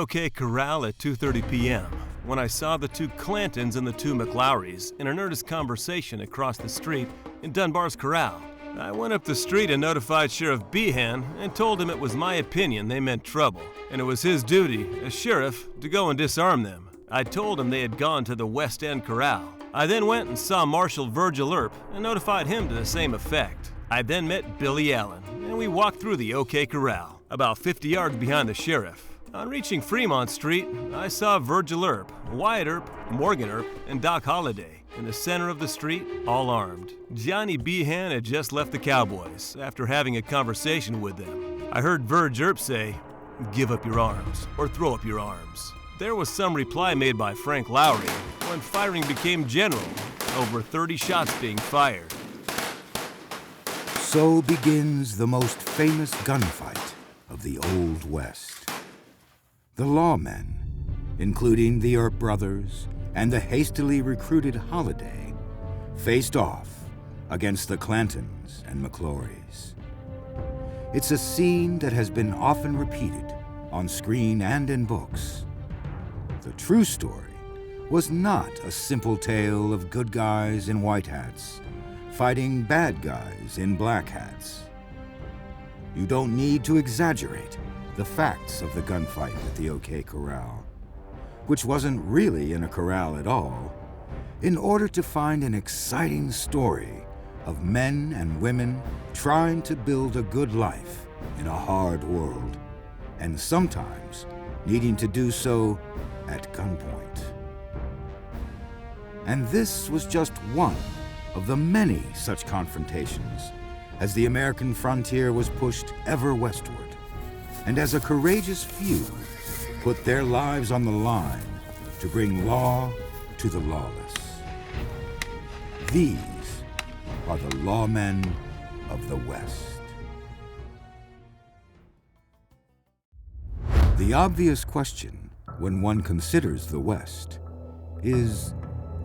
OK Corral at 2:30 p.m. when I saw the two Clantons and the two McLowrys in an earnest conversation across the street in Dunbar's Corral. I went up the street and notified Sheriff Behan and told him it was my opinion they meant trouble, and it was his duty, as sheriff, to go and disarm them. I told him they had gone to the West End Corral. I then went and saw Marshal Virgil Earp and notified him to the same effect. I then met Billy Allen, and we walked through the OK Corral, about 50 yards behind the sheriff. On reaching Fremont Street, I saw Virgil Earp, Wyatt Earp, Morgan Earp, and Doc Holliday in the center of the street, all armed. Johnny Behan had just left the Cowboys after having a conversation with them. I heard Virg Earp say, "Give up your arms, or throw up your arms." There was some reply made by Frank Lowry when firing became general, over 30 shots being fired. So begins the most famous gunfight of the Old West. The Lawmen, including the Earp brothers and the hastily recruited Holliday, faced off against the Clantons and McLaurys. It's a scene that has been often repeated on screen and in books. The true story was not a simple tale of good guys in white hats fighting bad guys in black hats. You don't need to exaggerate the facts of the gunfight at the OK Corral, which wasn't really in a corral at all, in order to find an exciting story of men and women trying to build a good life in a hard world, and sometimes needing to do so at gunpoint. And this was just one of the many such confrontations as the American frontier was pushed ever westward, and as a courageous few put their lives on the line to bring law to the lawless. These are the lawmen of the West. The obvious question when one considers the West is,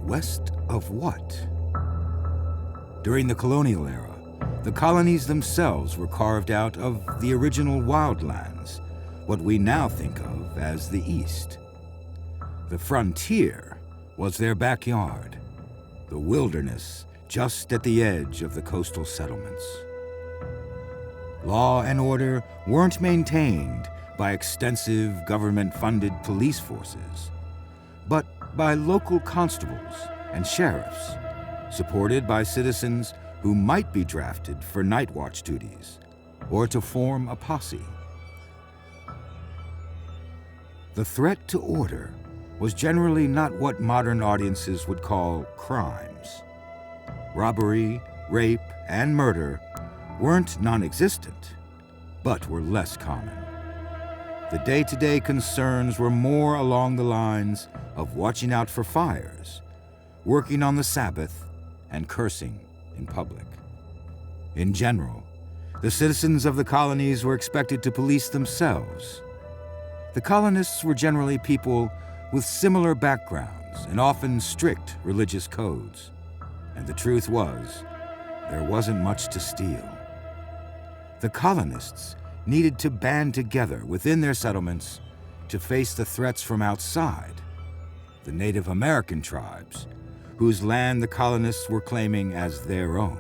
west of what? During the colonial era, the colonies themselves were carved out of the original wildlands, what we now think of as the East. The frontier was their backyard, the wilderness just at the edge of the coastal settlements. Law and order weren't maintained by extensive government-funded police forces, but by local constables and sheriffs, supported by citizens who might be drafted for night watch duties or to form a posse. The threat to order was generally not what modern audiences would call crimes. Robbery, rape, and murder weren't non-existent, but were less common. The day-to-day concerns were more along the lines of watching out for fires, working on the Sabbath, and cursing in public. In general, the citizens of the colonies were expected to police themselves. The colonists were generally people with similar backgrounds and often strict religious codes. And the truth was, there wasn't much to steal. The colonists needed to band together within their settlements to face the threats from outside, the Native American tribes, whose land the colonists were claiming as their own.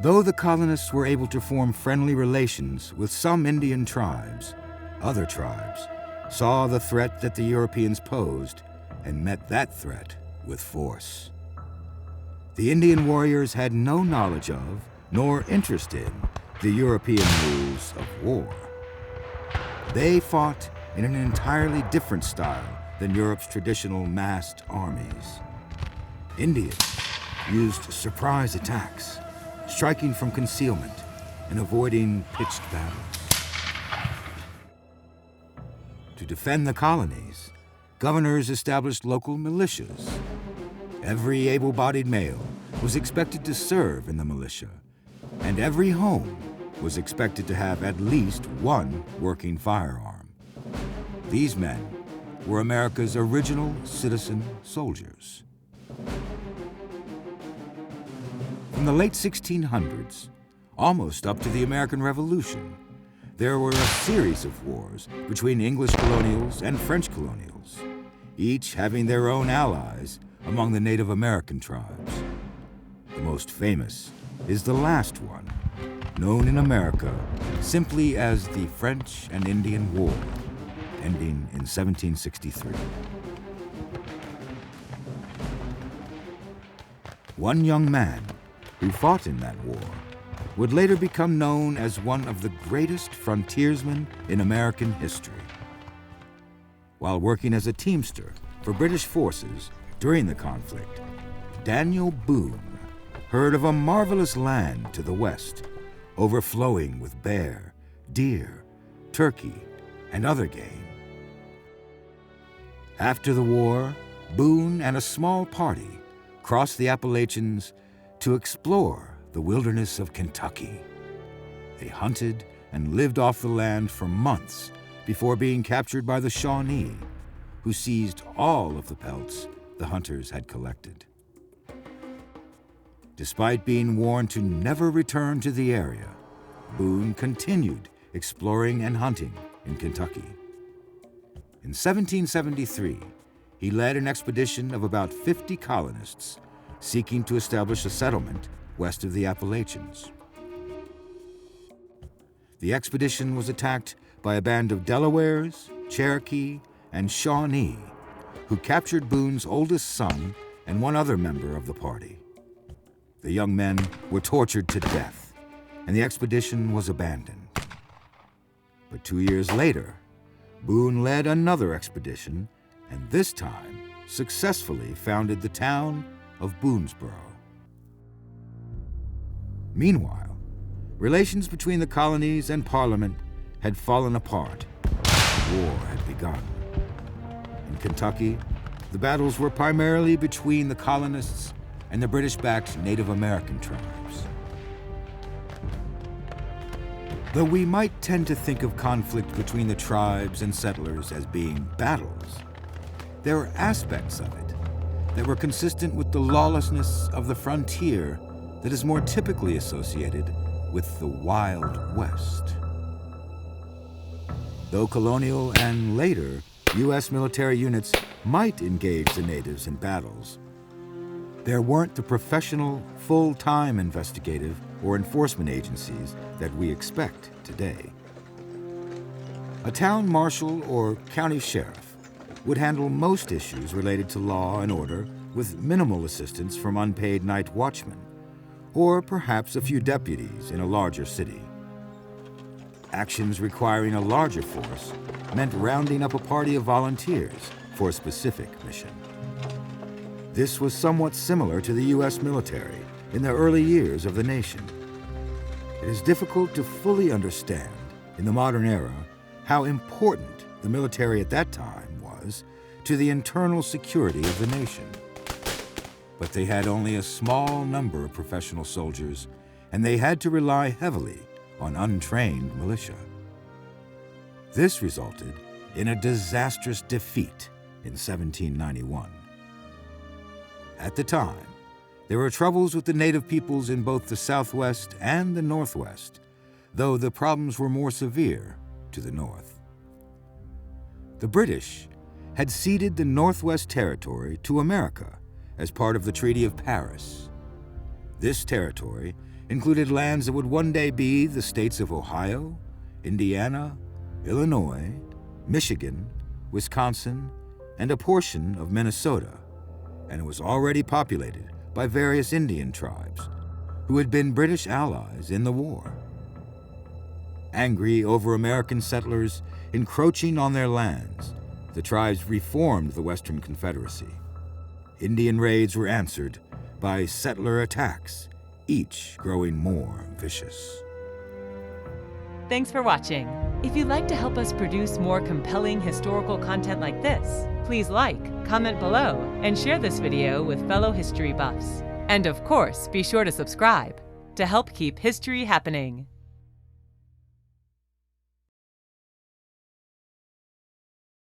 Though the colonists were able to form friendly relations with some Indian tribes, other tribes saw the threat that the Europeans posed and met that threat with force. The Indian warriors had no knowledge of, nor interest in, the European rules of war. They fought in an entirely different style than Europe's traditional massed armies. Indians used surprise attacks, striking from concealment and avoiding pitched battles. To defend the colonies, governors established local militias. Every able-bodied male was expected to serve in the militia, and every home was expected to have at least one working firearm. These men were America's original citizen soldiers. From the late 1600s, almost up to the American Revolution, there were a series of wars between English colonials and French colonials, each having their own allies among the Native American tribes. The most famous is the last one, known in America simply as the French and Indian War, ending in 1763. One young man who fought in that war would later become known as one of the greatest frontiersmen in American history. While working as a teamster for British forces during the conflict, Daniel Boone heard of a marvelous land to the west, overflowing with bear, deer, turkey, and other game. After the war, Boone and a small party crossed the Appalachians to explore the wilderness of Kentucky. They hunted and lived off the land for months before being captured by the Shawnee, who seized all of the pelts the hunters had collected. Despite being warned to never return to the area, Boone continued exploring and hunting in Kentucky. In 1773, he led an expedition of about 50 colonists seeking to establish a settlement west of the Appalachians. The expedition was attacked by a band of Delawares, Cherokee, and Shawnee, who captured Boone's oldest son and one other member of the party. The young men were tortured to death, and the expedition was abandoned. But 2 years later, Boone led another expedition, and this time successfully founded the town of Boonesboro. Meanwhile, relations between the colonies and Parliament had fallen apart. War had begun. In Kentucky, the battles were primarily between the colonists and the British-backed Native American tribes. Though we might tend to think of conflict between the tribes and settlers as being battles, there are aspects of it that were consistent with the lawlessness of the frontier that is more typically associated with the Wild West. Though colonial and later U.S. military units might engage the natives in battles, there weren't the professional, full-time investigative or enforcement agencies that we expect today. A town marshal or county sheriff would handle most issues related to law and order with minimal assistance from unpaid night watchmen, or perhaps a few deputies in a larger city. Actions requiring a larger force meant rounding up a party of volunteers for a specific mission. This was somewhat similar to the U.S. military in the early years of the nation. It is difficult to fully understand in the modern era how important the military at that time was to the internal security of the nation. But they had only a small number of professional soldiers, and they had to rely heavily on untrained militia. This resulted in a disastrous defeat in 1791. At the time, there were troubles with the native peoples in both the Southwest and the Northwest, though the problems were more severe to the north. The British had ceded the Northwest Territory to America as part of the Treaty of Paris. This territory included lands that would one day be the states of Ohio, Indiana, Illinois, Michigan, Wisconsin, and a portion of Minnesota, and it was already populated by various Indian tribes who had been British allies in the war. Angry over American settlers encroaching on their lands, the tribes reformed the Western Confederacy. Indian raids were answered by settler attacks, each growing more vicious. Thanks for watching. If you'd like to help us produce more compelling historical content like this, please like, comment below, and share this video with fellow history buffs. And of course, be sure to subscribe to help keep history happening.